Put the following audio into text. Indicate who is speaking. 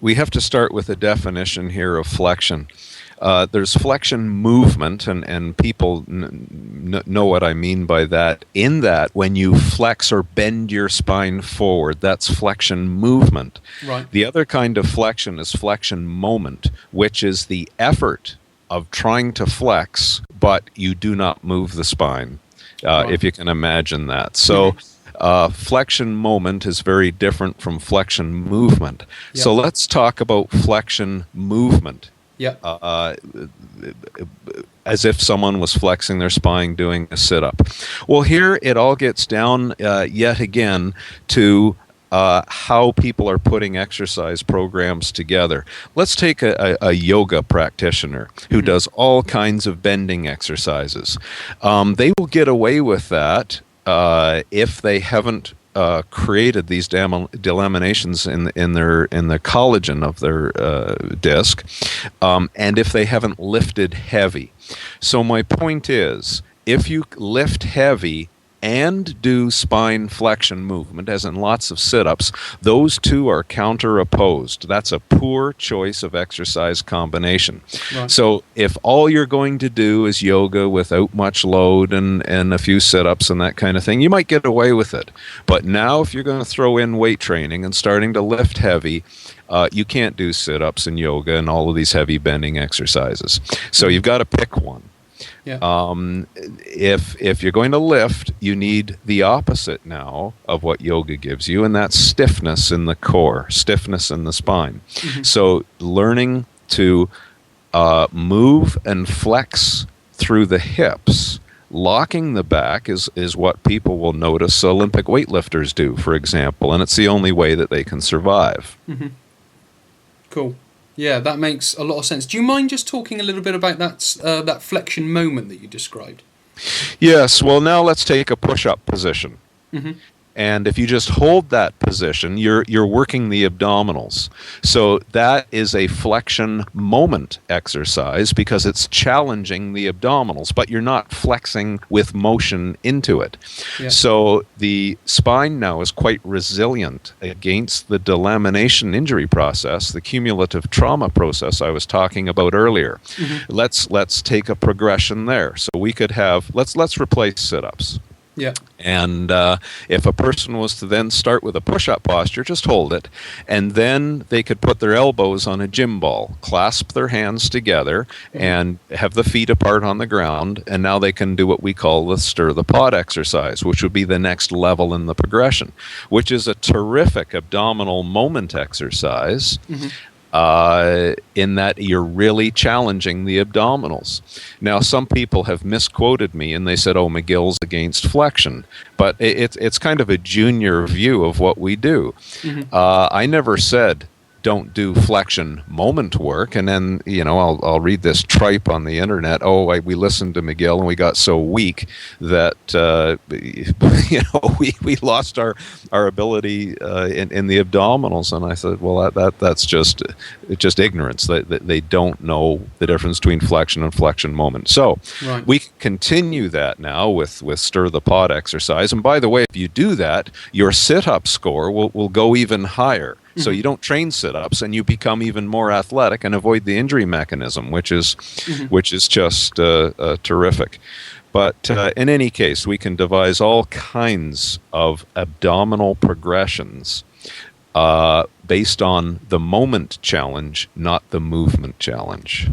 Speaker 1: we have to start with a definition here of flexion. There's flexion movement, and people know what I mean by that. In that, when you flex or bend your spine forward, that's flexion movement.
Speaker 2: Right.
Speaker 1: The other kind of flexion is flexion moment, which is the effort of trying to flex, but you do not move the spine, if you can imagine that. So flexion moment is very different from flexion movement.
Speaker 2: Yep.
Speaker 1: So let's talk about flexion movement.
Speaker 2: Yeah.
Speaker 1: As if someone was flexing their spine doing a sit-up. Well, here it all gets down yet again to how people are putting exercise programs together. Let's take a yoga practitioner who does all kinds of bending exercises. They will get away with that if they haven't created these delaminations in the collagen of their disc, and if they haven't lifted heavy. So my point is, if you lift heavy and do spine flexion movement, as in lots of sit-ups, those two are counter-opposed. That's a poor choice of exercise combination.
Speaker 2: Right.
Speaker 1: So if all you're going to do is yoga without much load and a few sit-ups and that kind of thing, you might get away with it. But now if you're going to throw in weight training and starting to lift heavy, you can't do sit-ups and yoga and all of these heavy bending exercises. So you've got to pick one.
Speaker 2: Yeah.
Speaker 1: If you're going to lift, you need the opposite now of what yoga gives you, and that's stiffness in the core, stiffness in the spine. So learning to move and flex through the hips, locking the back is what people will notice Olympic weightlifters do, for example, and it's the only way that they can survive.
Speaker 2: Cool. Yeah, that makes a lot of sense. Do you mind just talking a little bit about that flexion moment that you described?
Speaker 1: Yes. Well, now let's take a push-up position. And if you just hold that position, you're working the abdominals. So that is a flexion moment exercise because it's challenging the abdominals, but you're not flexing with motion into it.
Speaker 2: Yeah.
Speaker 1: So the spine now is quite resilient against the delamination injury process, the cumulative trauma process I was talking about earlier. Let's take a progression there. So we could have, let's replace sit-ups.
Speaker 2: Yeah.
Speaker 1: And if a person was to then start with a push-up posture, just hold it, and then they could put their elbows on a gym ball, clasp their hands together, and have the feet apart on the ground, and now they can do what we call the stir the pot exercise, which would be the next level in the progression, which is a terrific abdominal moment exercise. In that you're really challenging the abdominals. Now, some people have misquoted me and they said, oh, McGill's against flexion. But it's kind of a junior view of what we do. I never said don't do flexion moment work, and then I'll read this tripe on the internet. We listened to McGill and we got so weak that we lost our ability in the abdominals. And I said, well, that's just ignorance. They don't know the difference between flexion and flexion moment. So we continue that now with stir the pot exercise. And by the way, if you do that, your sit-up score will go even higher. So you don't train sit-ups, and you become even more athletic and avoid the injury mechanism, which is just terrific. But in any case, we can devise all kinds of abdominal progressions based on the moment challenge, not the movement challenge.